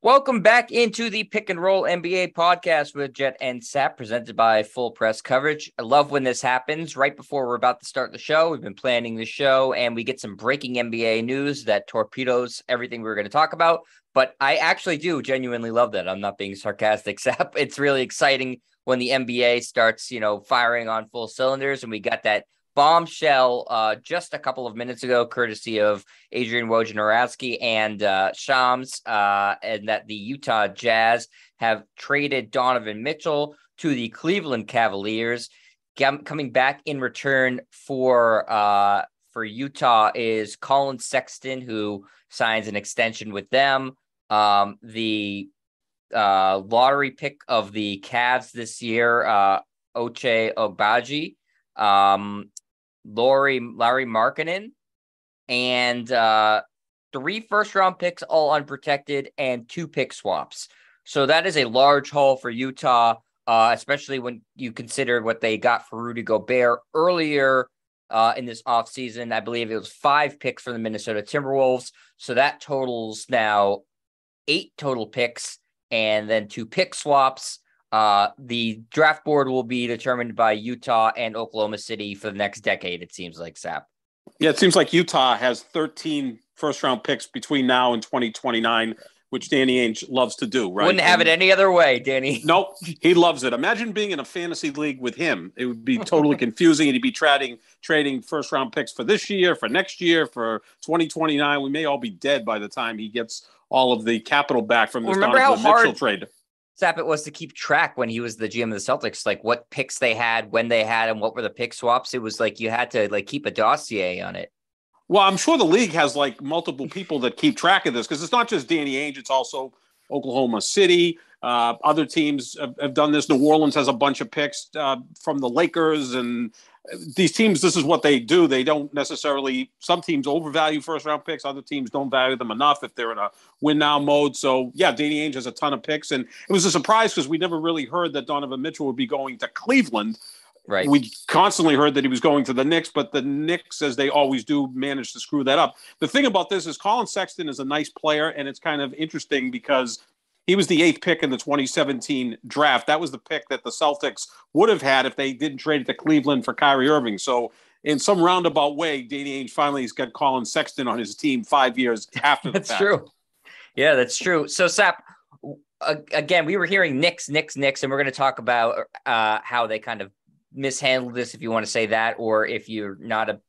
Welcome back into the Pick and Roll NBA podcast with Jet and Sap, presented by Full Press Coverage. I love when this happens right before we're about to start the show. We've been planning the show and we get some breaking NBA news that torpedoes everything we were going to talk about. But I actually do genuinely love that. I'm not being sarcastic, Sap. It's really exciting when the NBA starts, firing on full cylinders, and we got that bombshell just a couple of minutes ago, courtesy of Adrian Wojnarowski and Shams, and that the Utah Jazz have traded Donovan Mitchell to the Cleveland Cavaliers. Coming back in return for Utah is Colin Sexton, who signs an extension with them. The lottery pick of the Cavs this year, Ochai Agbaji, Lauri Markkanen, and 3 first-round picks, all unprotected, and 2 pick swaps. So that is a large haul for Utah, especially when you consider what they got for Rudy Gobert earlier in this offseason. I believe it was 5 picks from the Minnesota Timberwolves. So that totals now 8 total picks and then 2 pick swaps. The draft board will be determined by Utah and Oklahoma City for the next decade, it seems like, Sap. Yeah, it seems like Utah has 13 first-round picks between now and 2029, which Danny Ainge loves to do, right? Wouldn't have it any other way, Danny. Nope, he loves it. Imagine being in a fantasy league with him. It would be totally confusing, and he'd be trading first-round picks for this year, for next year, for 2029. We may all be dead by the time he gets all of the capital back from this Donovan Mitchell trade. Sap, it was to keep track when he was the GM of the Celtics, like what picks they had, when they had them, what were the pick swaps. It was like you had to keep a dossier on it. Well, I'm sure the league has multiple people that keep track of this, because it's not just Danny Ainge, it's also Oklahoma City. Other teams have done this. New Orleans has a bunch of picks from the Lakers, and these teams, this is what they do. They don't necessarily, some teams overvalue first-round picks. Other teams don't value them enough if they're in a win-now mode. So, yeah, Danny Ainge has a ton of picks. And it was a surprise because we never really heard that Donovan Mitchell would be going to Cleveland. Right. We constantly heard that he was going to the Knicks, but the Knicks, as they always do, managed to screw that up. The thing about this is Colin Sexton is a nice player, and it's kind of interesting because he was the 8th pick in the 2017 draft. That was the pick that the Celtics would have had if they didn't trade it to Cleveland for Kyrie Irving. So in some roundabout way, Danny Ainge finally has got Colin Sexton on his team 5 years after the fact. That's true. Yeah, that's true. So, Sap, again, we were hearing Knicks, and we're going to talk about how they kind of mishandled this, if you want to say that, or if you're not a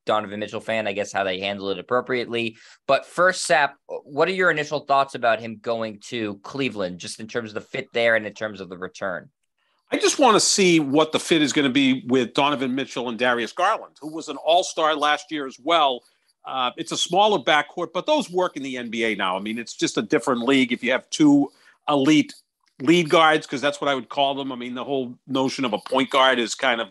Donovan Mitchell fan, I guess how they handle it appropriately. But first, Sap, what are your initial thoughts about him going to Cleveland, just in terms of the fit there and in terms of the return? I just want to see what the fit is going to be with Donovan Mitchell and Darius Garland, who was an all-star last year as well. It's a smaller backcourt, but those work in the NBA now. I mean, it's just a different league if you have 2 elite lead guards, because that's what I would call them. I mean, the whole notion of a point guard is kind of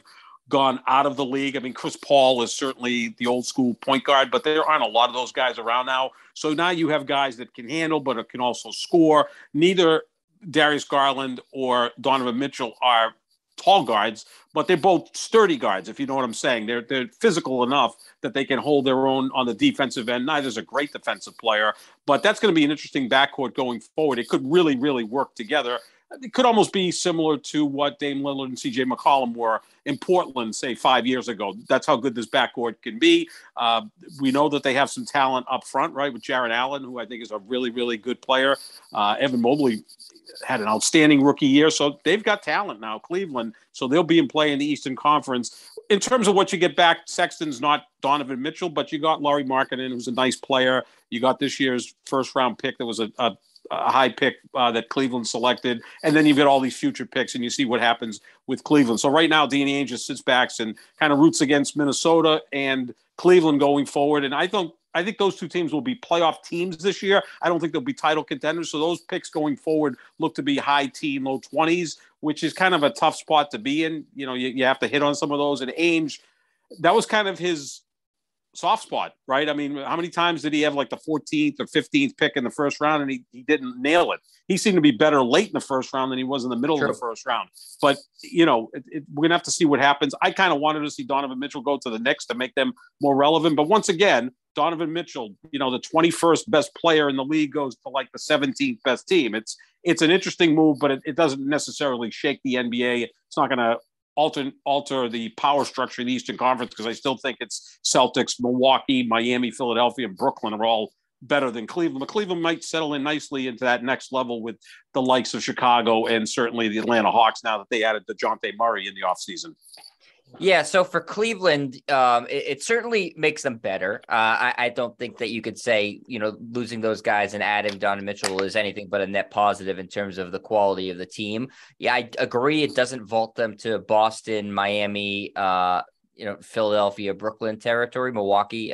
gone out of the league. I mean, Chris Paul is certainly the old school point guard, but there aren't a lot of those guys around now. So now you have guys that can handle, but can also score. Neither Darius Garland or Donovan Mitchell are tall guards, but they're both sturdy guards, if you know what I'm saying. They're physical enough that they can hold their own on the defensive end. Neither's a great defensive player, but that's going to be an interesting backcourt going forward. It could really, really work together. It could almost be similar to what Dame Lillard and C.J. McCollum were in Portland, say, 5 years ago. That's how good this backcourt can be. We know that they have some talent up front, right, with Jarrett Allen, who I think is a really, really good player. Evan Mobley had an outstanding rookie year, so they've got talent now, Cleveland, so they'll be in play in the Eastern Conference. In terms of what you get back, Sexton's not Donovan Mitchell, but you got Lauri Markkanen, who's a nice player. You got this year's first-round pick that was a high pick that Cleveland selected, and then you've got all these future picks, and you see what happens with Cleveland. So right now, Danny Ainge just sits back and kind of roots against Minnesota and Cleveland going forward, and I think those two teams will be playoff teams this year. I don't think they'll be title contenders. So those picks going forward look to be high teen, low 20s, which is kind of a tough spot to be in. You know, you have to hit on some of those. And Ainge, that was kind of his soft spot, right? I mean, how many times did he have like the 14th or 15th pick in the first round and he didn't nail it? He seemed to be better late in the first round than he was in the middle of the first round. But, you know, we're going to have to see what happens. I kind of wanted to see Donovan Mitchell go to the Knicks to make them more relevant. But once again, Donovan Mitchell, the 21st best player in the league goes to like the 17th best team. It's an interesting move, but it doesn't necessarily shake the NBA. It's not going to alter the power structure in the Eastern Conference, because I still think it's Celtics, Milwaukee, Miami, Philadelphia, and Brooklyn are all better than Cleveland. But Cleveland might settle in nicely into that next level with the likes of Chicago and certainly the Atlanta Hawks now that they added DeJounte Murray in the offseason. Yeah, so for Cleveland, it certainly makes them better. I don't think that you could say, losing those guys and adding Donovan Mitchell is anything but a net positive in terms of the quality of the team. Yeah, I agree. It doesn't vault them to Boston, Miami, Philadelphia, Brooklyn territory, Milwaukee,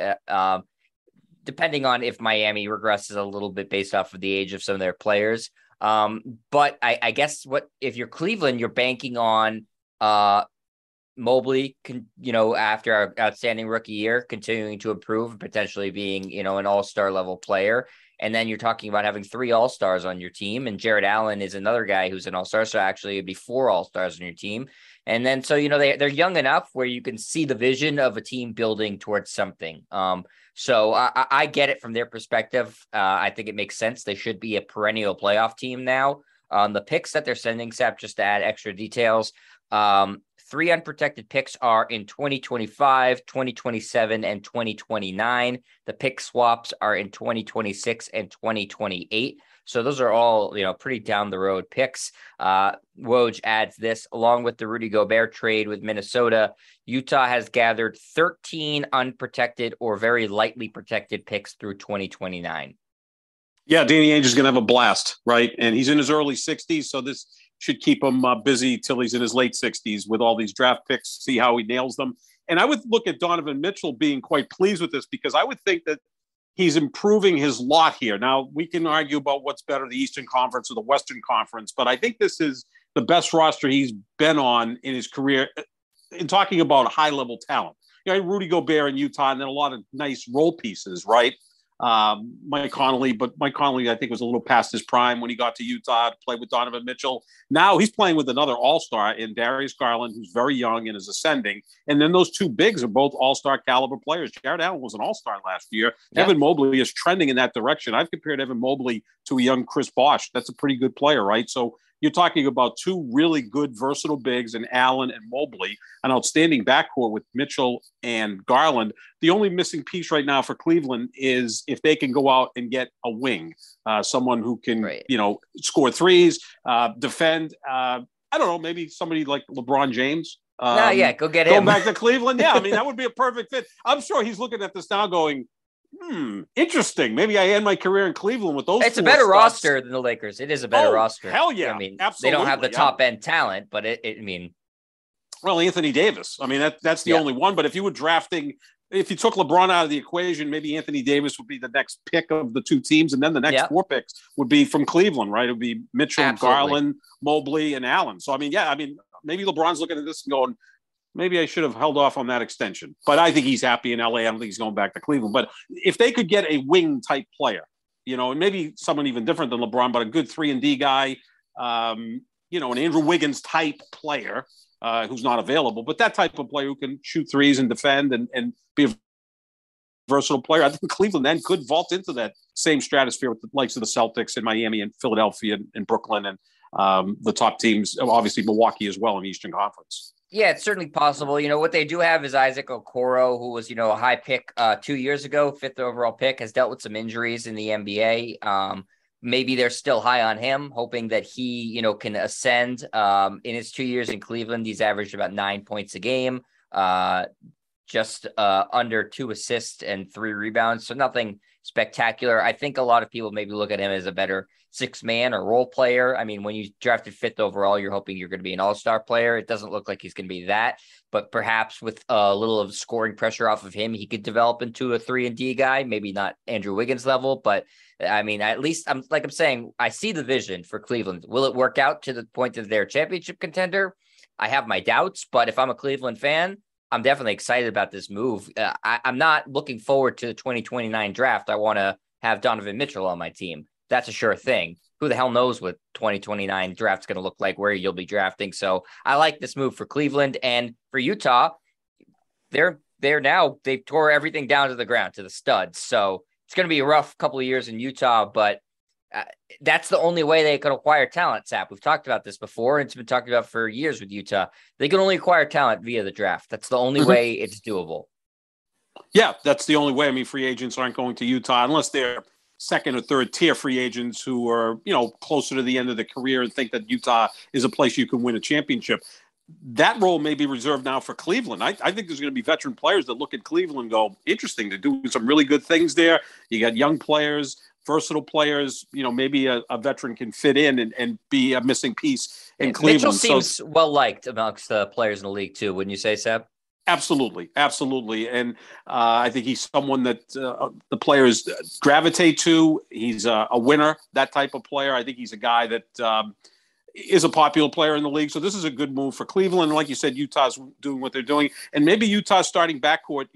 depending on if Miami regresses a little bit based off of the age of some of their players. But I guess if you're Cleveland, you're banking on Mobley, after our outstanding rookie year, continuing to improve, potentially being, an all-star level player. And then you're talking about having 3 all-stars on your team. And Jared Allen is another guy who's an all-star. So actually it'd be 4 all-stars on your team. And then, so, they're young enough where you can see the vision of a team building towards something. So I get it from their perspective. I think it makes sense. They should be a perennial playoff team now. The picks that they're sending, Sap, just to add extra details, 3 unprotected picks are in 2025, 2027, and 2029. The pick swaps are in 2026 and 2028. So those are all, pretty down the road picks. Woj adds this, along with the Rudy Gobert trade with Minnesota, Utah has gathered 13 unprotected or very lightly protected picks through 2029. Yeah, Danny Ainge is going to have a blast, right? And he's in his early 60s, so this should keep him busy till he's in his late 60s with all these draft picks, see how he nails them. And I would look at Donovan Mitchell being quite pleased with this, because I would think that he's improving his lot here. Now, we can argue about what's better, the Eastern Conference or the Western Conference, but I think this is the best roster he's been on in his career in talking about high-level talent. Rudy Gobert in Utah, and then a lot of nice role pieces, right? Mike Conley, but Mike Conley, I think, was a little past his prime when he got to Utah to play with Donovan Mitchell. Now he's playing with another all-star in Darius Garland, who's very young and is ascending. And then those two bigs are both all-star caliber players. Jared Allen was an all-star last year. Yeah. Evan Mobley is trending in that direction. I've compared Evan Mobley to a young Chris Bosh. That's a pretty good player, right? So you're talking about two really good, versatile bigs in Allen and Mobley, an outstanding backcourt with Mitchell and Garland. The only missing piece right now for Cleveland is if they can go out and get a wing, someone who can, score threes, defend. I don't know, maybe somebody like LeBron James. Go get him. Go back to Cleveland. Yeah, I mean, that would be a perfect fit. I'm sure he's looking at this now going, interesting. Maybe I end my career in Cleveland with those. It's a better roster than the Lakers. It is a better roster. Hell yeah. I mean, absolutely. They don't have the top end talent, but well, Anthony Davis. I mean, that's the only one. But if you were drafting, if you took LeBron out of the equation, maybe Anthony Davis would be the next pick of the two teams. And then the next 4 picks would be from Cleveland, right? It would be Mitchell, Garland, Mobley, and Allen. So, maybe LeBron's looking at this and going, maybe I should have held off on that extension. But I think he's happy in LA. I don't think he's going back to Cleveland. But if they could get a wing type player, and maybe someone even different than LeBron, but a good 3-and-D guy, an Andrew Wiggins type player who's not available, but that type of player who can shoot threes and defend and be a versatile player, I think Cleveland then could vault into that same stratosphere with the likes of the Celtics and Miami and Philadelphia and Brooklyn and the top teams, obviously Milwaukee as well in the Eastern Conference. Yeah, it's certainly possible. What they do have is Isaac Okoro, who was, a high pick 2 years ago, 5th overall pick, has dealt with some injuries in the NBA. Maybe they're still high on him, hoping that he, can ascend. In his 2 years in Cleveland, he's averaged about 9 points a game, just under 2 assists and 3 rebounds. So nothing spectacular. I think a lot of people maybe look at him as a better 6-man or role player. I mean, when you drafted 5th overall, you're hoping you're going to be an all-star player. It doesn't look like he's going to be that, but perhaps with a little of scoring pressure off of him, he could develop into a 3-and-D guy, maybe not Andrew Wiggins level, but at least I'm saying, I see the vision for Cleveland. Will it work out to the point that they're a championship contender? I have my doubts, but if I'm a Cleveland fan, I'm definitely excited about this move. I'm not looking forward to the 2029 draft. I want to have Donovan Mitchell on my team. That's a sure thing. Who the hell knows what 2029 draft's going to look like, where you'll be drafting. So I like this move for Cleveland, and for Utah. They're they tore everything down to the ground, to the studs. So it's going to be a rough couple of years in Utah, but that's the only way they can acquire talent, Sap. We've talked about this before, and it's been talked about for years with Utah. They can only acquire talent via the draft. That's the only way it's doable. Yeah, that's the only way. I mean, free agents aren't going to Utah unless they're second or third tier free agents who are, closer to the end of their career and think that Utah is a place you can win a championship. That role may be reserved now for Cleveland. I think there's going to be veteran players that look at Cleveland and go, interesting, to do some really good things there. You got young players, versatile players, maybe a veteran can fit in and be a missing piece in Cleveland. Mitchell seems well-liked amongst the players in the league too, wouldn't you say, Seb? Absolutely. And I think he's someone that the players gravitate to. He's a winner, that type of player. I think he's a guy that is a popular player in the league. So this is a good move for Cleveland. Like you said, Utah's doing what they're doing. And maybe Utah's starting backcourt,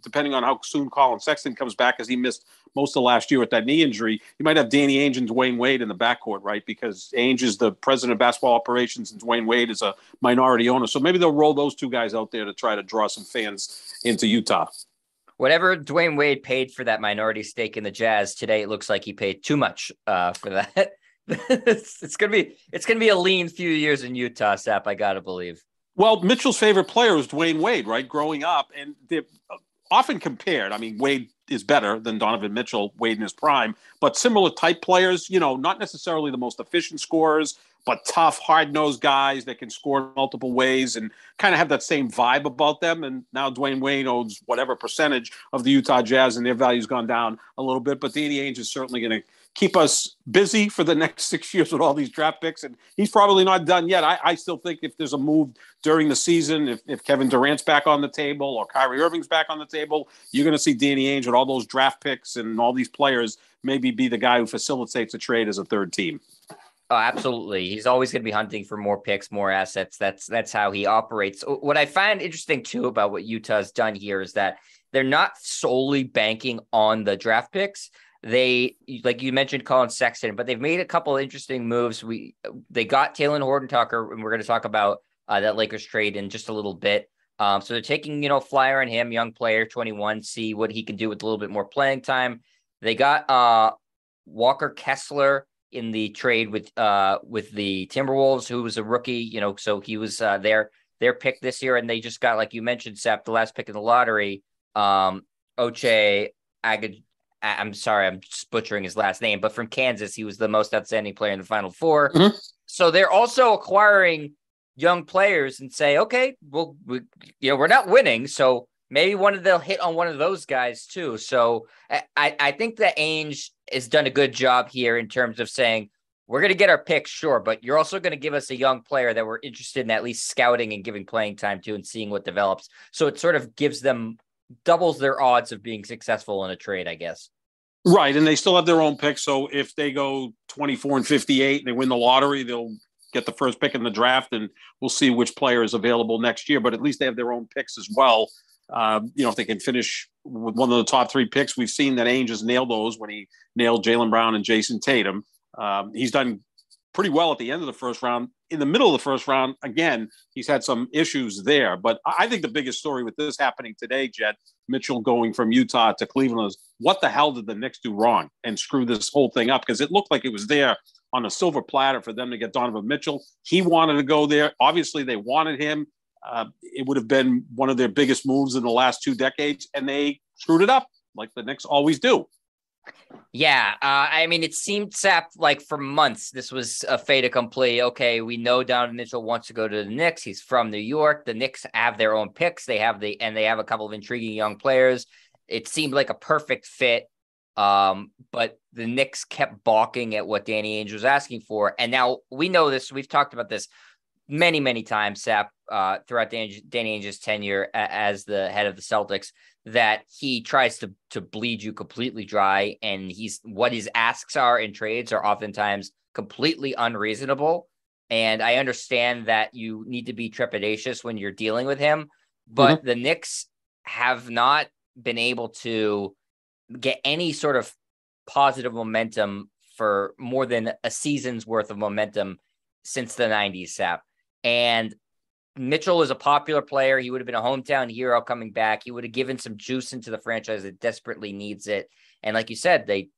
depending on how soon Colin Sexton comes back, as he missed most of last year with that knee injury. You might have Danny Ainge and Dwayne Wade in the backcourt, right? Because Ainge is the president of basketball operations and Dwayne Wade is a minority owner. So maybe they'll roll those two guys out there to try to draw some fans into Utah. Whatever Dwayne Wade paid for that minority stake in the Jazz today, it looks like he paid too much for that. It's gonna be a lean few years in Utah, Sap. I gotta believe. Well, Mitchell's favorite player was Dwayne Wade, right? Growing up, and they're often compared. I mean, Wade is better than Donovan Mitchell, Wade in his prime, but similar type players. Not necessarily the most efficient scorers, but tough, hard-nosed guys that can score in multiple ways and kind of have that same vibe about them. And now Dwayne Wade owns whatever percentage of the Utah Jazz, and their value's gone down a little bit. But Danny Ainge is certainly going to keep us busy for the next 6 years with all these draft picks. And he's probably not done yet. I still think if there's a move during the season, if Kevin Durant's back on the table or Kyrie Irving's back on the table, you're going to see Danny Ainge with all those draft picks and all these players maybe be the guy who facilitates a trade as a third team. Oh, absolutely. He's always going to be hunting for more picks, more assets. That's how he operates. What I find interesting too about what Utah's done here is that they're not solely banking on the draft picks. They, like you mentioned, Colin Sexton, but they've made a couple of interesting moves. They got Talen Horton-Tucker, and we're going to talk about that Lakers trade in just a little bit. So they're taking, flyer on him, young player, 21, see what he can do with a little bit more playing time. They got Walker Kessler in the trade with the Timberwolves, who was a rookie, so he was their pick this year, and they just got, like you mentioned, Sap, the last pick in the lottery, Ochai Agbaji. I'm sorry, I'm butchering his last name, but from Kansas, he was the most outstanding player in the Final Four. Mm-hmm. So they're also acquiring young players and say, okay, well, we're not winning, so maybe they'll hit on one of those guys too. So I think that Ainge has done a good job here in terms of saying, we're going to get our picks, sure, but you're also going to give us a young player that we're interested in at least scouting and giving playing time to and seeing what develops. So it sort of doubles their odds of being successful in a trade, I guess. Right, and they still have their own picks. So if they go 24-58 and they win the lottery, they'll get the first pick in the draft, and we'll see which player is available next year. But at least they have their own picks as well. If they can finish with one of the top three picks, we've seen that Ainge has nailed those when he nailed Jaylen Brown and Jason Tatum. He's done pretty well at the end of the first round. In the middle of the first round, again, he's had some issues there. But I think the biggest story with this happening today, Jet, Mitchell going from Utah to Cleveland, is what the hell did the Knicks do wrong and screw this whole thing up? Because it looked like it was there on a silver platter for them to get Donovan Mitchell. He wanted to go there. Obviously, they wanted him. It would have been one of their biggest moves in the last 2 decades, and they screwed it up like the Knicks always do. Yeah, it seemed, Sap, like for months, this was a fait accompli. Okay, we know Donovan Mitchell wants to go to the Knicks. He's from New York. The Knicks have their own picks. They have a couple of intriguing young players. It seemed like a perfect fit. But the Knicks kept balking at what Danny Ainge was asking for. And now we know this. We've talked about this many, many times, Sap, throughout Danny Ainge's tenure as the head of the Celtics, that he tries to bleed you completely dry, and what his asks are in trades are oftentimes completely unreasonable. And I understand that you need to be trepidatious when you're dealing with him, but the Knicks have not been able to get any sort of positive momentum for more than a season's worth of momentum since the 90s, Sap. And Mitchell is a popular player. He would have been a hometown hero coming back. He would have given some juice into the franchise that desperately needs it. And like you said, they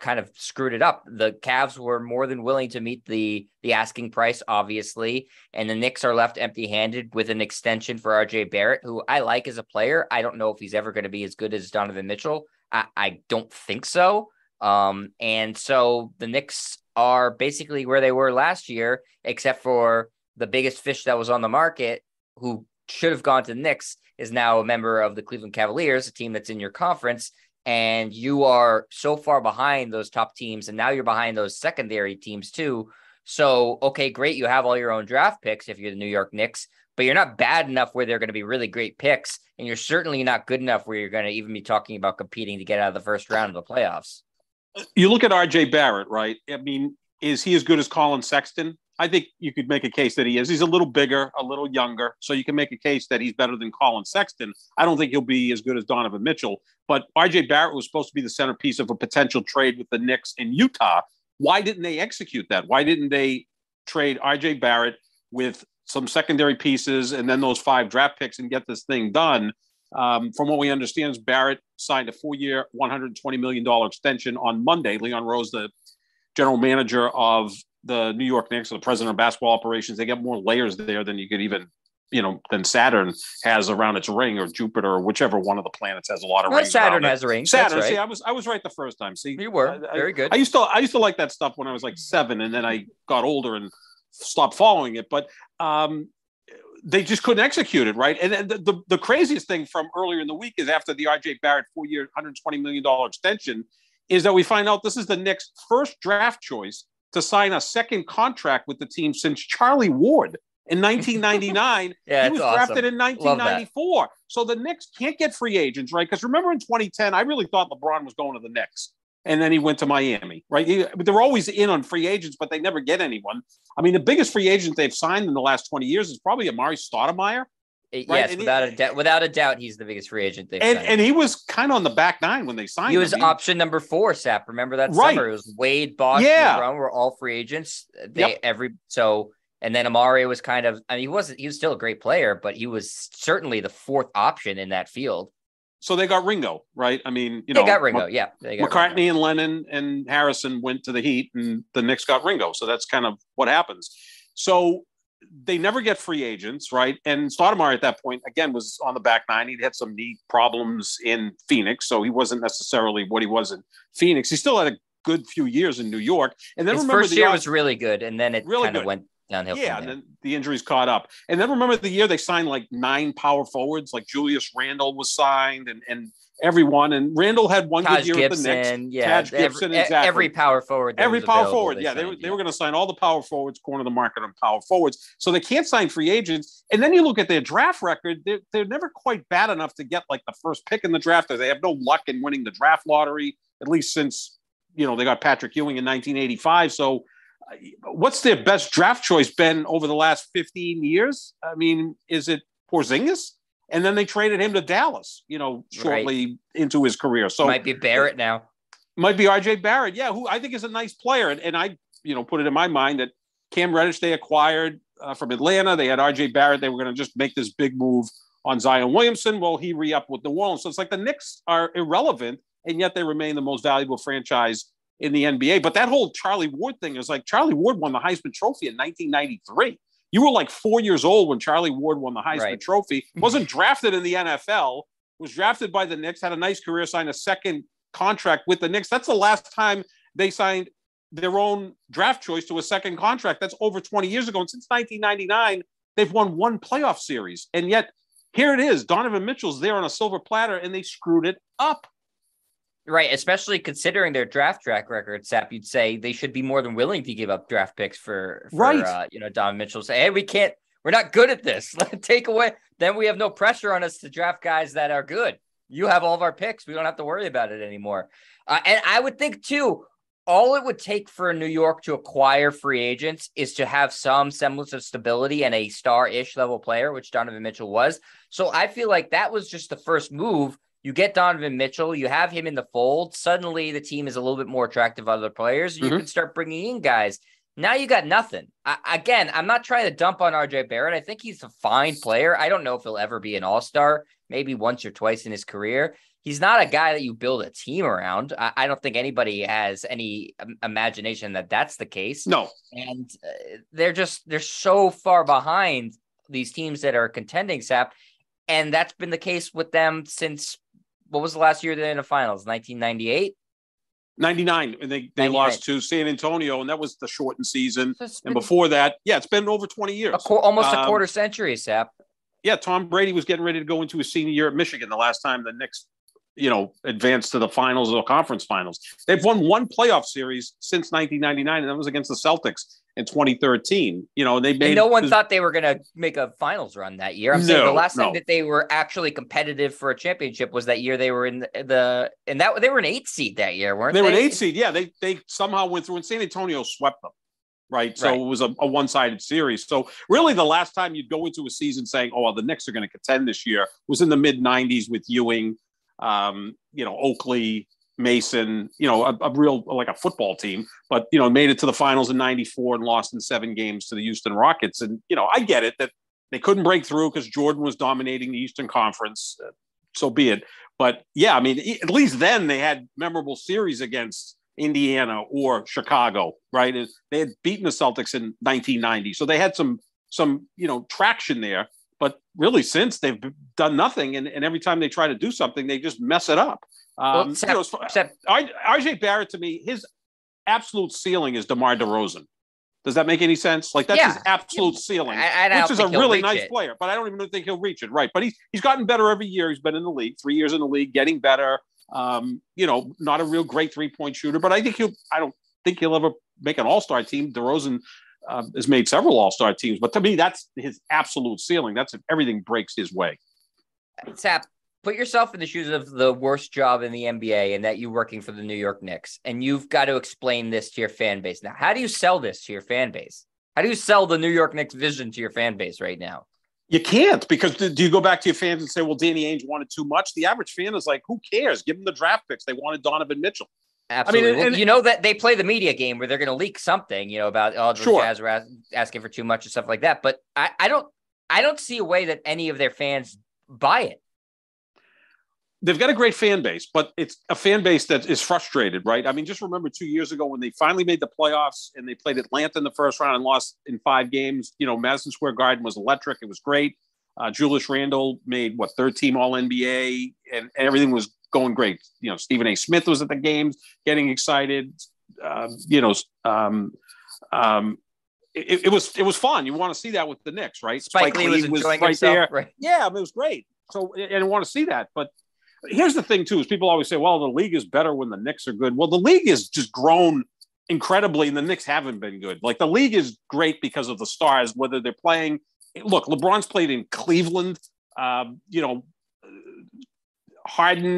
kind of screwed it up. The Cavs were more than willing to meet the asking price, obviously, and the Knicks are left empty-handed with an extension for RJ Barrett, who I like as a player. I don't know if he's ever going to be as good as Donovan Mitchell. I don't think so. And so the Knicks are basically where they were last year, except for the biggest fish that was on the market, who should have gone to the Knicks, is now a member of the Cleveland Cavaliers, a team that's in your conference. And you are so far behind those top teams, and now you're behind those secondary teams too. So, okay, great. You have all your own draft picks if you're the New York Knicks, but you're not bad enough where they're going to be really great picks. And you're certainly not good enough where you're going to even be talking about competing to get out of the first round of the playoffs. You look at RJ Barrett, right? I mean, is he as good as Colin Sexton? I think you could make a case that he is. He's a little bigger, a little younger, so you can make a case that he's better than Colin Sexton. I don't think he'll be as good as Donovan Mitchell, but RJ Barrett was supposed to be the centerpiece of a potential trade with the Knicks in Utah. Why didn't they execute that? Why didn't they trade RJ Barrett with some secondary pieces and then those 5 draft picks and get this thing done? From what we understand, Barrett signed a 4-year, $120 million extension on Monday. Leon Rose, the general manager of the New York Knicks, or the president of basketball operations, they get more layers there than you could even, than Saturn has around its ring, or Jupiter, or whichever one of the planets has a lot of rings. Saturn has a ring. Saturn. Right. See, I was right the first time. See, you were very good. I used to like that stuff when I was like 7, and then I got older and stopped following it. But they just couldn't execute it, right? And the craziest thing from earlier in the week is after the RJ Barrett 4-year, $120 million extension, is that we find out this is the Knicks' first draft choice to sign a second contract with the team since Charlie Ward in 1999. Yeah, he was awesome. drafted in 1994. So the Knicks can't get free agents, right? Because remember in 2010, I really thought LeBron was going to the Knicks. And then he went to Miami, right? They're always in on free agents, but they never get anyone. I mean, the biggest free agent they've signed in the last 20 years is probably Amari Stoudemire. Right? Yes, without a doubt, he's the biggest free agent they've signed. And he was kind of on the back nine when they signed him. He was option number 4, Sap. Remember that summer? It was Wade, Bosh, LeBron were all free agents. And then Amari was kind of, I mean, he was still a great player, but he was certainly the 4th option in that field. So they got Ringo, right? I mean, they got Ringo, McCartney Ringo. And Lennon and Harrison went to the Heat, and the Knicks got Ringo. So that's kind of what happens. So they never get free agents, right? And Stoudemire at that point, again, was on the back nine. He'd had some knee problems in Phoenix, so he wasn't necessarily what he was in Phoenix. He still had a good few years in New York. And then his first year was really good, and then it really kind of went downhill. Yeah, and then the injuries caught up. And then remember the year they signed like 9 power forwards, like Julius Randle was signed, and everyone. And Randle had one Taj good year Gibson, with the Knicks. Yeah, Taj Gibson, exactly. Every power forward. Every power forward. Yeah, they were going to sign all the power forwards, corner the market on power forwards. So they can't sign free agents. And then you look at their draft record, they're never quite bad enough to get like the first pick in the draft. They have no luck in winning the draft lottery, at least since, they got Patrick Ewing in 1985. So what's their best draft choice been over the last 15 years? I mean, is it Porzingis? And then they traded him to Dallas, shortly into his career. So might be Barrett now. Might be RJ Barrett, yeah, who I think is a nice player. And I, put it in my mind that Cam Reddish they acquired from Atlanta. They had RJ Barrett. They were going to just make this big move on Zion Williamson. Well, he re-upped with New Orleans. So it's like the Knicks are irrelevant, and yet they remain the most valuable franchise in the NBA. But that whole Charlie Ward thing is like Charlie Ward won the Heisman Trophy in 1993. You were like 4 years old when Charlie Ward won the Heisman Trophy. Wasn't drafted in the NFL, was drafted by the Knicks, had a nice career, signed a second contract with the Knicks. That's the last time they signed their own draft choice to a second contract. That's over 20 years ago. And since 1999, they've won 1 playoff series. And yet here it is. Donovan Mitchell's there on a silver platter, and they screwed it up. Right, especially considering their draft track record, Sap, you'd say they should be more than willing to give up draft picks for Donovan Mitchell. Say, hey, we're not good at this. Take away. Then we have no pressure on us to draft guys that are good. You have all of our picks. We don't have to worry about it anymore. And I would think, too, all it would take for New York to acquire free agents is to have some semblance of stability and a star-ish level player, which Donovan Mitchell was. So I feel like that was just the first move. You get Donovan Mitchell, you have him in the fold. Suddenly the team is a little bit more attractive to other players. You can start bringing in guys. Now you got nothing. Again, I'm not trying to dump on RJ Barrett. I think he's a fine player. I don't know if he'll ever be an all-star, maybe once or twice in his career. He's not a guy that you build a team around. I don't think anybody has any imagination that that's the case. No. And they're so far behind these teams that are contending, Sap. And that's been the case with them since, what was the last year they're in the finals? 1998? 99, and they 99. lost to San Antonio, and that was the shortened season. And before that, it's been over 20 years. Almost a quarter century, Sap. Yeah, Tom Brady was getting ready to go into his senior year at Michigan the last time the Knicks, advanced to the finals or conference finals. They've won one playoff series since 1999, and that was against the Celtics in 2013. No one thought they were going to make a finals run that year. I'm saying the last time that they were actually competitive for a championship was that year they were they were an 8th seed that year, weren't they? They were an 8th seed. Yeah, they somehow went through, and San Antonio swept them. Right. So It was a one-sided series. So really the last time you'd go into a season saying, the Knicks are going to contend this year was in the mid-90s with Ewing, Oakley, Mason, a real, like a football team, but, made it to the finals in 94 and lost in 7 games to the Houston Rockets. And, I get it that they couldn't break through because Jordan was dominating the Eastern Conference. So be it. But yeah, I mean, at least then they had memorable series against Indiana or Chicago, right? And they had beaten the Celtics in 1990. So they had some traction there. But really, since they've done nothing, and every time they try to do something, they just mess it up. RJ Barrett, to me, his absolute ceiling is DeMar DeRozan. Does that make any sense? Like, that's his absolute ceiling, which is a really nice player, but I don't even think he'll reach it. Right. But he's gotten better every year. He's been in the league, 3 years in the league, getting better. Not a real great 3-point shooter, but I don't think he'll ever make an all-star team. DeRozan has made several all-star teams, but to me, that's his absolute ceiling. That's if everything breaks his way. Sap, put yourself in the shoes of the worst job in the NBA and that you're working for the New York Knicks, and you've got to explain this to your fan base. Now, how do you sell this to your fan base? How do you sell the New York Knicks vision to your fan base right now? You can't, because do you go back to your fans and say, well, Danny Ainge wanted too much? The average fan is like, who cares? Give them the draft picks. They wanted Donovan Mitchell. Absolutely. I mean, that they play the media game where they're going to leak something, about the Jazz were asking for too much and stuff like that. But I don't see a way that any of their fans buy it. They've got a great fan base, but it's a fan base that is frustrated, right? I mean, just remember 2 years ago when they finally made the playoffs and they played Atlanta in the first round and lost in 5 games. Madison Square Garden was electric. It was great. Julius Randle made 3rd-team All-NBA, and everything was going great. Stephen A. Smith was at the games, getting excited. It was fun. You want to see that with the Knicks, right? Spike Lee was enjoying himself, there. Right? Yeah, it was great. So, and I want to see that, but here's the thing, too, is people always say, well, the league is better when the Knicks are good. Well, the league has just grown incredibly, and the Knicks haven't been good. Like, the league is great because of the stars, whether they're playing. Look, LeBron's played in Cleveland. Harden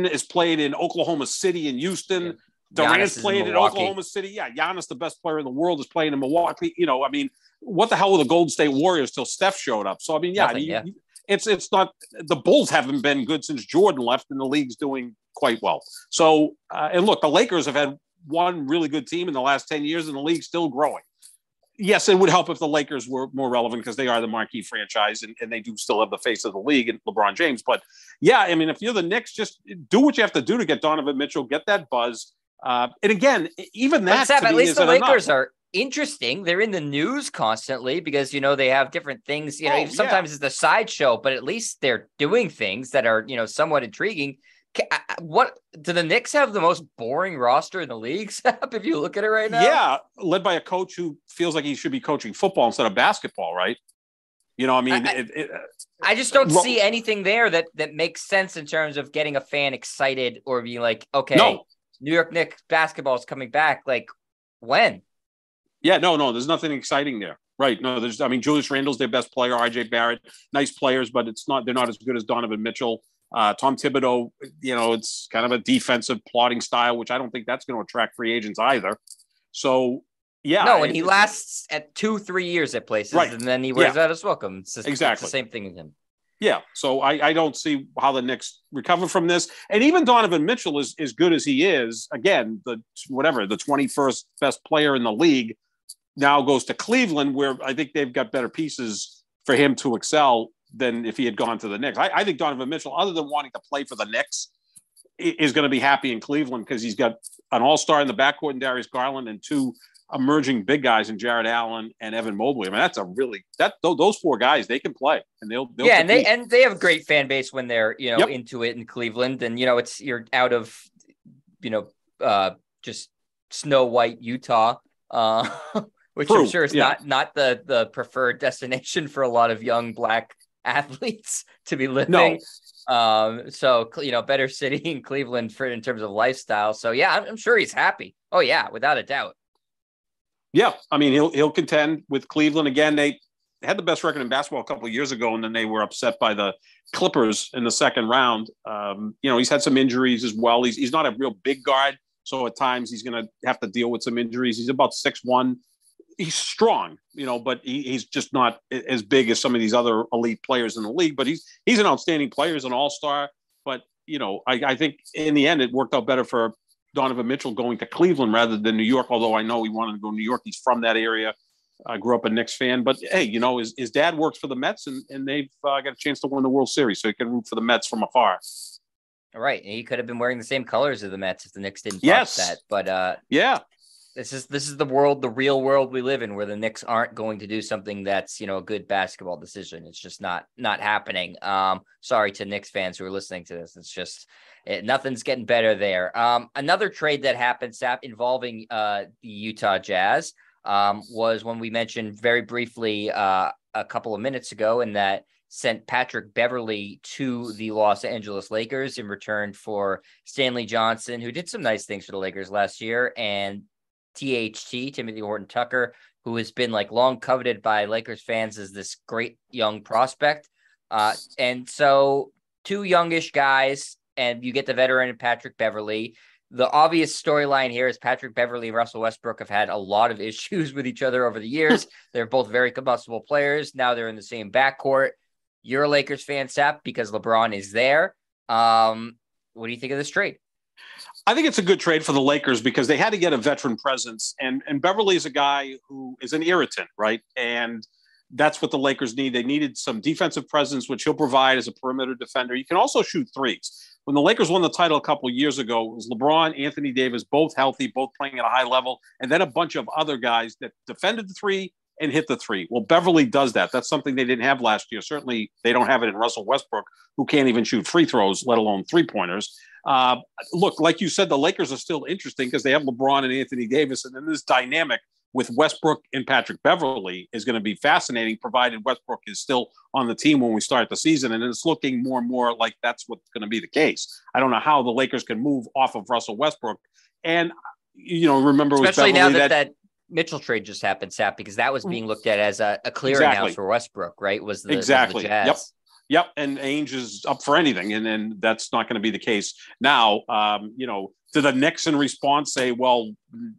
has played in Oklahoma City and Houston. Yeah. Durant's played in Oklahoma City. Yeah, Giannis, the best player in the world, is playing in Milwaukee. I mean, what the hell were the Golden State Warriors till Steph showed up? So, I mean, It's not the Bulls haven't been good since Jordan left, and the league's doing quite well. So, and look, the Lakers have had one really good team in the last 10 years, and the league's still growing. Yes, it would help if the Lakers were more relevant because they are the marquee franchise and they do still have the face of the league and LeBron James. But yeah, I mean, if you're the Knicks, just do what you have to do to get Donovan Mitchell, get that buzz. And again, even that, at least the Lakers are interesting. They're in the news constantly because, they have different things, sometimes it's a sideshow, but at least they're doing things that are, somewhat intriguing. What do the Knicks have the most boring roster in the league, Sap, if you look at it right now? Yeah, led by a coach who feels like he should be coaching football instead of basketball, right? I just don't see anything there that makes sense in terms of getting a fan excited or being like, okay, New York Knicks basketball is coming back. Like, when? Yeah, no, there's nothing exciting there. Right. No, Julius Randle's their best player, RJ Barrett, nice players, but they're not as good as Donovan Mitchell. Tom Thibodeau, it's kind of a defensive plotting style, which I don't think that's going to attract free agents either. So, yeah. No, and he lasts at 2-3 years at places, right, and then he wears out his welcome. It's exactly it's the same thing with him. Yeah, so I don't see how the Knicks recover from this. And even Donovan Mitchell is as good as he is. Again, the 21st best player in the league. now goes to Cleveland, where I think they've got better pieces for him to excel than if he had gone to the Knicks. I think Donovan Mitchell, other than wanting to play for the Knicks, is going to be happy in Cleveland because he's got an all-star in the backcourt in Darius Garland and two emerging big guys in Jared Allen and Evan Mobley. I mean, that's a really those four guys, they can play and they'll yeah, compete. and they have a great fan base when they're into it in Cleveland, and you're out of just snow white Utah, which True. I'm sure is not the preferred destination for a lot of young black athletes to be living. No. So better city in Cleveland in terms of lifestyle. So yeah, I'm sure he's happy. Oh yeah, without a doubt. Yeah, I mean he'll contend with Cleveland again. They had the best record in basketball a couple of years ago, and then they were upset by the Clippers in the second round. He's had some injuries as well. He's not a real big guard, so at times he's going to have to deal with some injuries. He's about 6'1". He's strong, but he's just not as big as some of these other elite players in the league. But he's an outstanding player, he's an all-star. But I think in the end it worked out better for Donovan Mitchell going to Cleveland rather than New York. Although I know he wanted to go to New York, he's from that area. I grew up a Knicks fan, but hey, his dad works for the Mets, and they've got a chance to win the World Series, so he can root for the Mets from afar. All right, and he could have been wearing the same colors of the Mets if the Knicks didn't yes. that. But yeah. This is the world, the real world we live in, where the Knicks aren't going to do something that's a good basketball decision. It's just not happening. Sorry to Knicks fans who are listening to this. It's just nothing's getting better there. Another trade that happened, Sap, involving the Utah Jazz was when we mentioned very briefly a couple of minutes ago, and that sent Patrick Beverly to the Los Angeles Lakers in return for Stanley Johnson, who did some nice things for the Lakers last year, and Timothy Horton Tucker, who has been long coveted by Lakers fans as this great young prospect. And so two youngish guys, and you get the veteran Patrick Beverly. The obvious storyline here is Patrick Beverly and Russell Westbrook have had a lot of issues with each other over the years. They're both very combustible players. Now they're in the same backcourt. You're a Lakers fan, Sap, because LeBron is there. What do you think of this trade? I think it's a good trade for the Lakers because they had to get a veteran presence. And Beverly is a guy who is an irritant, right? And that's what the Lakers need. They needed some defensive presence, which he'll provide as a perimeter defender. You can also shoot threes. When the Lakers won the title a couple of years ago, it was LeBron, Anthony Davis, both healthy, both playing at a high level, and then a bunch of other guys that defended the three and hit the three. Well, Beverly does that. That's something they didn't have last year. Certainly, they don't have it in Russell Westbrook, who can't even shoot free throws, let alone three-pointers. Look, like you said, the Lakers are still interesting because they have LeBron and Anthony Davis, and then this dynamic with Westbrook and Patrick Beverly is going to be fascinating, provided Westbrook is still on the team when we start the season. And it's looking more and more like that's what's going to be the case. I don't know how the Lakers can move off of Russell Westbrook. And, remember, especially now that Mitchell trade just happened, Sap, because that was being looked at as a clearinghouse for Westbrook, right? Was the Jazz. Yep. And Ainge is up for anything. And that's not going to be the case now. Do the Knicks in response say, well,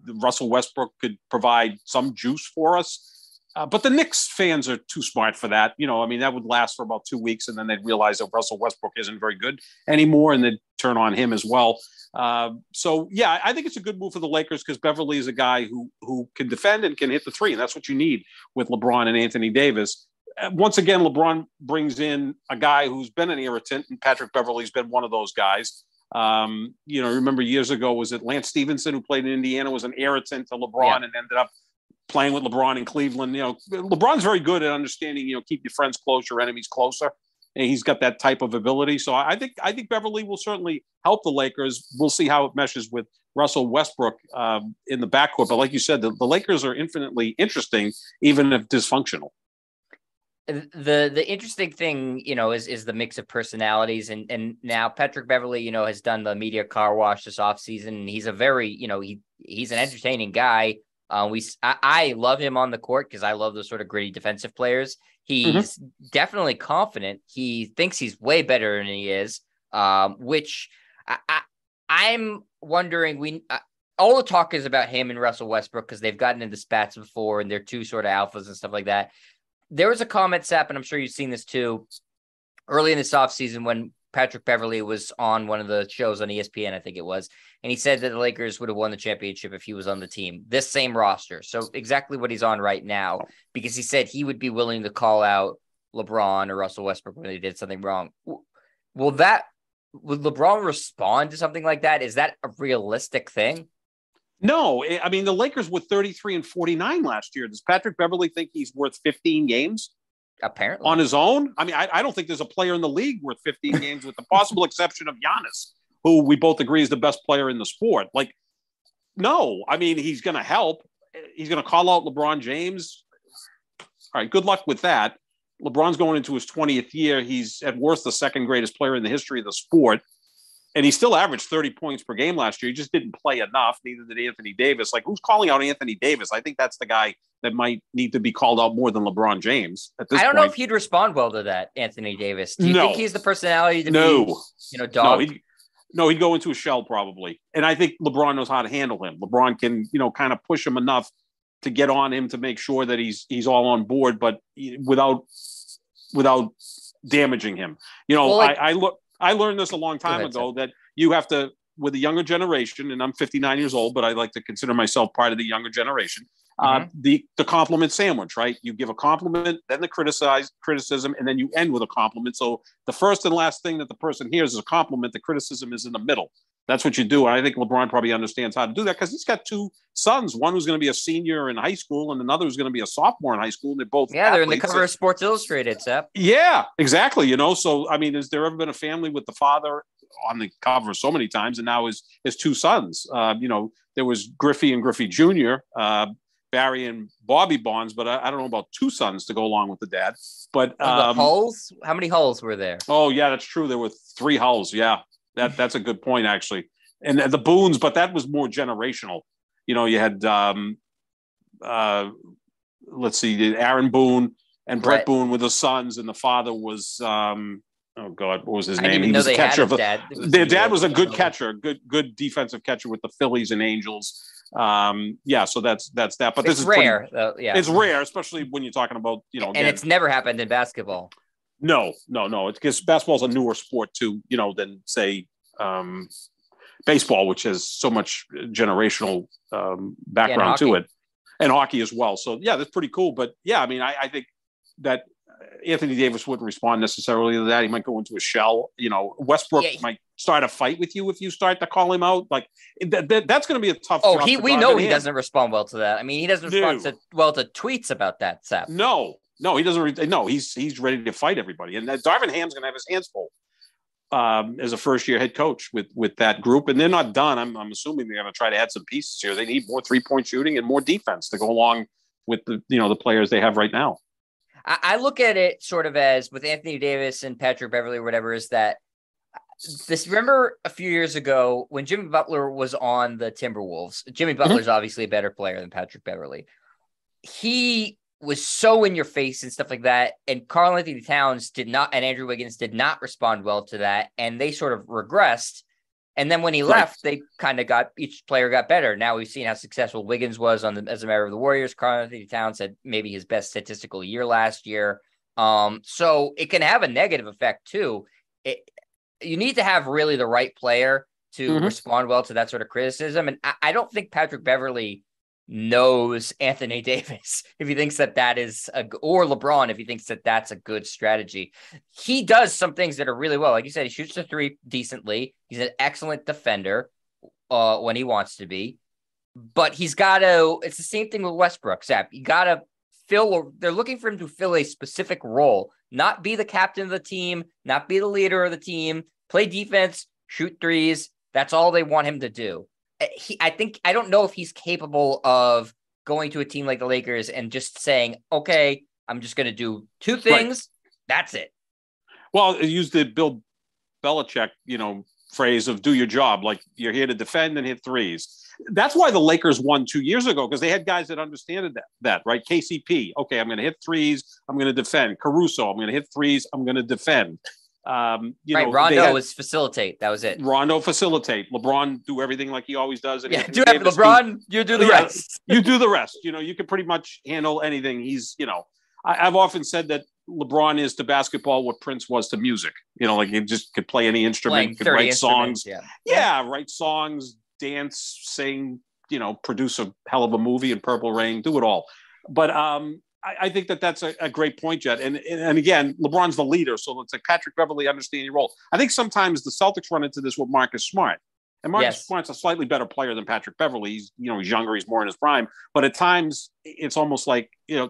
Russell Westbrook could provide some juice for us? But the Knicks fans are too smart for that. That would last for about 2 weeks, and then they'd realize that Russell Westbrook isn't very good anymore, and they'd turn on him as well. I think it's a good move for the Lakers because Beverly is a guy who can defend and can hit the three, and that's what you need with LeBron and Anthony Davis. Once again, LeBron brings in a guy who's been an irritant, and Patrick Beverly's been one of those guys. Remember years ago, was it Lance Stevenson who played in Indiana, was an irritant to LeBron and ended up playing with LeBron in Cleveland. LeBron's very good at understanding, keep your friends close, your enemies closer. And he's got that type of ability. So I think Beverly will certainly help the Lakers. We'll see how it meshes with Russell Westbrook in the backcourt. But like you said, the Lakers are infinitely interesting, even if dysfunctional. The interesting thing, is the mix of personalities, and now Patrick Beverly, has done the media car wash this offseason, and he's a very, he's an entertaining guy. I love him on the court because I love those sort of gritty defensive players. He's definitely confident. He thinks he's way better than he is, which I'm wondering. All the talk is about him and Russell Westbrook because they've gotten into spats before, and they're two sort of alphas and stuff like that. There was a comment, Sap, and I'm sure you've seen this too, early in this offseason when Patrick Beverly was on one of the shows on ESPN, I think it was, and he said that the Lakers would have won the championship if he was on the team. This same roster. So exactly what he's on right now, because he said he would be willing to call out LeBron or Russell Westbrook when they did something wrong. Would LeBron respond to something like that? Is that a realistic thing? No, I mean, the Lakers were 33 and 49 last year. Does Patrick Beverly think he's worth 15 games? Apparently. On his own? I mean, I don't think there's a player in the league worth 15 games with the possible exception of Giannis, who we both agree is the best player in the sport. Like, no, I mean, he's going to help. He's going to call out LeBron James. All right, good luck with that. LeBron's going into his 20th year. He's at worst the second greatest player in the history of the sport. And he still averaged 30 points per game last year. He just didn't play enough. Neither did Anthony Davis. Like, who's calling out Anthony Davis? I think that's the guy that might need to be called out more than LeBron James at this point. I don't know if he'd respond well to that, Anthony Davis. Do you think he's the personality to be, dog? No, he'd go into a shell probably. And I think LeBron knows how to handle him. LeBron can, kind of push him enough to get on him to make sure that he's all on board, but without damaging him. I learned this a long time ago that you have to, with the younger generation, and I'm 59 years old, but I like to consider myself part of the younger generation, the compliment sandwich, right? You give a compliment, then the criticism, and then you end with a compliment. So the first and last thing that the person hears is a compliment. The criticism is in the middle. That's what you do. And I think LeBron probably understands how to do that because he's got two sons. One who's going to be a senior in high school and another who's going to be a sophomore in high school. And they're both they're in the cover of Sports Illustrated, Seth. Yeah, exactly. So, I mean, has there ever been a family with the father on the cover so many times and now his two sons? There was Griffey and Griffey Jr., Barry and Bobby Bonds, but I don't know about two sons to go along with the dad. But the Hulls? How many Hulls were there? Oh, yeah, that's true. There were 3 Hulls. Yeah. That's a good point, actually. And the Boones, but that was more generational. You had, let's see, Aaron Boone and Brett Boone were the sons, and the father was, oh God, what was his name? He was a catcher. Their dad was a good catcher, good defensive catcher with the Phillies and Angels. So that's that. But this is rare. It's rare, especially when you're talking about, and it's never happened in basketball. No. It's because basketball's a newer sport too, than say baseball, which has so much generational background to it, and hockey as well. So yeah, that's pretty cool. But yeah, I mean, I think that Anthony Davis wouldn't respond necessarily to that. He might go into a shell. Westbrook might start a fight with you if you start to call him out. Like that's going to be a tough. Oh, we know he doesn't respond well to that. I mean, he doesn't respond to tweets about that stuff. No, he doesn't. No, he's ready to fight everybody, and Darvin Ham's going to have his hands full as a first-year head coach with that group, and they're not done. I'm assuming they're going to try to add some pieces here. They need more 3-point shooting and more defense to go along with the players they have right now. I look at it sort of as with Anthony Davis and Patrick Beverly or whatever. Is that this? Remember a few years ago when Jimmy Butler was on the Timberwolves. Jimmy Butler's obviously a better player than Patrick Beverly. He was so in your face and stuff like that. And Karl Anthony Towns did not, and Andrew Wiggins did not respond well to that. And they sort of regressed. And then when he left, they kind of each player got better. Now we've seen how successful Wiggins was as a member of the Warriors. Karl Anthony Towns had maybe his best statistical year last year. So it can have a negative effect too. You need to have really the right player to respond well to that sort of criticism. And I don't think Patrick Beverly knows Anthony Davis if he thinks that is or LeBron if he thinks that that's a good strategy. He does some things that are really well. Like you said, he shoots the 3 decently. He's an excellent defender when he wants to be. But he's got to – it's the same thing with Westbrook, Zap. You got to fill – they're looking for him to fill a specific role, not be the captain of the team, not be the leader of the team, play defense, shoot threes. That's all they want him to do. I don't know if he's capable of going to a team like the Lakers and just saying, okay, I'm just going to do 2 things. Right. That's it. Well, use the Bill Belichick, phrase of do your job. Like you're here to defend and hit threes. That's why the Lakers won 2 years ago, because they had guys that understood that, right? KCP. Okay, I'm going to hit threes. I'm going to defend. Caruso. I'm going to hit threes. I'm going to defend. Rondo was facilitate. That was it. Rondo facilitate. LeBron do everything like he always does. And LeBron, you do the rest. You do the rest. You can pretty much handle anything. He's, I've often said that LeBron is to basketball what Prince was to music. Like he just could play any instrument, could write songs. Write songs, dance, sing, produce a hell of a movie in Purple Rain, do it all. But I think that's a great point, Jet. And again, LeBron's the leader. So it's like Patrick Beverly understanding your role. I think sometimes the Celtics run into this with Marcus Smart. And Marcus Smart's a slightly better player than Patrick Beverly. He's younger, he's more in his prime. But at times it's almost like,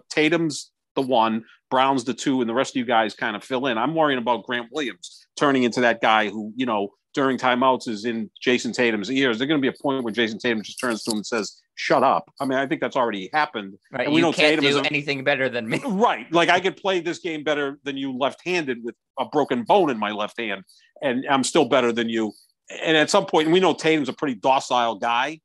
Tatum's the one, Brown's the two, and the rest of you guys kind of fill in. I'm worrying about Grant Williams turning into that guy who, during timeouts is in Jason Tatum's ears. There's going to be a point where Jason Tatum just turns to him and says, "Shut up." I mean, I think that's already happened. Right. And we know can't Tatum do anything better than me. Right. Like I could play this game better than you left-handed with a broken bone in my left hand, and I'm still better than you. And at some point, and we know Tatum's a pretty docile guy,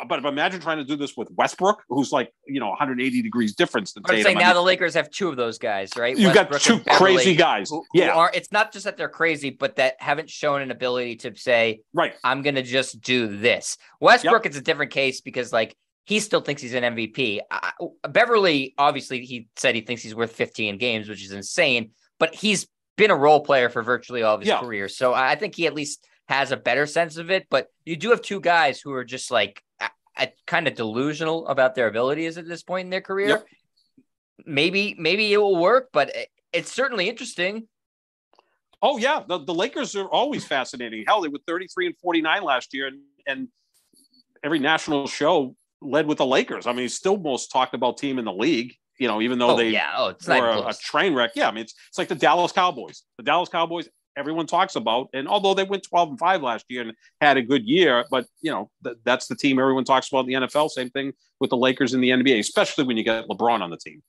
but imagine trying to do this with Westbrook, who's like, 180 degrees difference than Tatum. Now the Lakers have two of those guys, right? You've got two crazy guys. Who are, it's not just that they're crazy, but that haven't shown an ability to say, right, I'm going to just do this. Westbrook, It's a different case because he still thinks he's an MVP. Beverly, obviously, he said he thinks he's worth 15 games, which is insane, but he's been a role player for virtually all of his career. So I think he at least has a better sense of it, but you do have two guys who are just kind of delusional about their abilities at this point in their career. Yep. Maybe it will work, but it's certainly interesting. Oh yeah. The Lakers are always fascinating. Hell, they were 33 and 49 last year and every national show led with the Lakers. I mean, he's still most talked about team in the league, even though it's were a train wreck. Yeah. I mean, it's like the Dallas Cowboys. The Dallas Cowboys, everyone talks about, and although they went 12-5 last year and had a good year, but that's the team everyone talks about in the NFL. Same thing with the Lakers in the NBA, especially when you get LeBron on the team.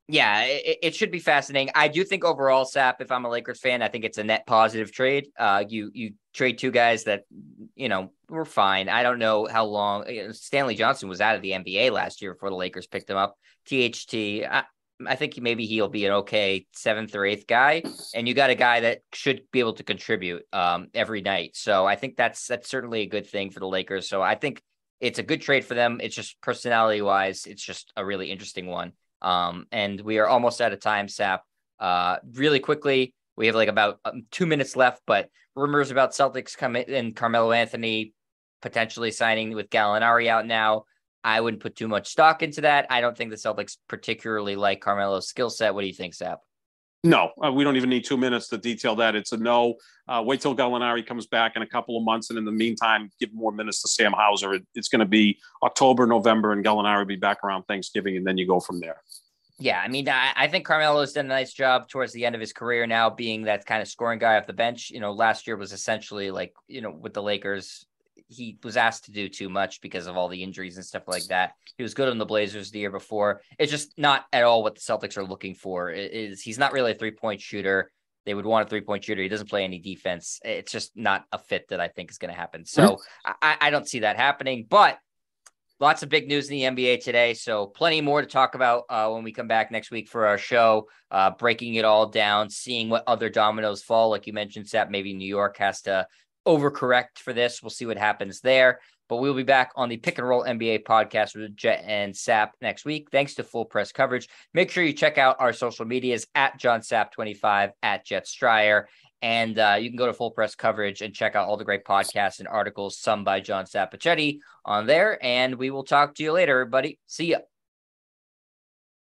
Yeah, it should be fascinating. I do think overall, Sap, if I'm a Lakers fan, I think it's a net positive trade. You trade two guys that, were fine. I don't know how long. Stanley Johnson was out of the NBA last year before the Lakers picked him up. THT, I think maybe he'll be an okay 7th or 8th guy, and you got a guy that should be able to contribute every night. So I think that's certainly a good thing for the Lakers. So I think it's a good trade for them. It's just personality wise, it's just a really interesting one. And we are almost out of time, Sap. Really quickly, we have about 2 minutes left, but rumors about Celtics come in and Carmelo Anthony potentially signing with Gallinari out now. I wouldn't put too much stock into that. I don't think the Celtics particularly like Carmelo's skill set. What do you think, Sap? No, we don't even need 2 minutes to detail that. It's a no. Wait till Gallinari comes back in a couple of months. And in the meantime, give more minutes to Sam Hauser. It's going to be October, November, and Gallinari will be back around Thanksgiving. And then you go from there. Yeah, I mean, I think Carmelo's done a nice job towards the end of his career now, being that kind of scoring guy off the bench. Last year was essentially with the Lakers, he was asked to do too much because of all the injuries and stuff like that. He was good on the Blazers the year before. It's just not at all what the Celtics are looking for. He's not really a 3-point shooter. They would want a 3-point shooter. He doesn't play any defense. It's just not a fit that I think is going to happen. So I don't see that happening, but lots of big news in the NBA today. So plenty more to talk about when we come back next week for our show, breaking it all down, seeing what other dominoes fall. Like you mentioned, Sap, maybe New York has to overcorrect for this. We'll see what happens there. But we'll be back on the Pick and Roll NBA podcast with Jet and Sap next week. Thanks to Full Press Coverage. Make sure you check out our social medias at JohnSap25, at Jet Stryer. And you can go to Full Press Coverage and check out all the great podcasts and articles, some by John Sapichetti on there. And we will talk to you later, everybody. See ya.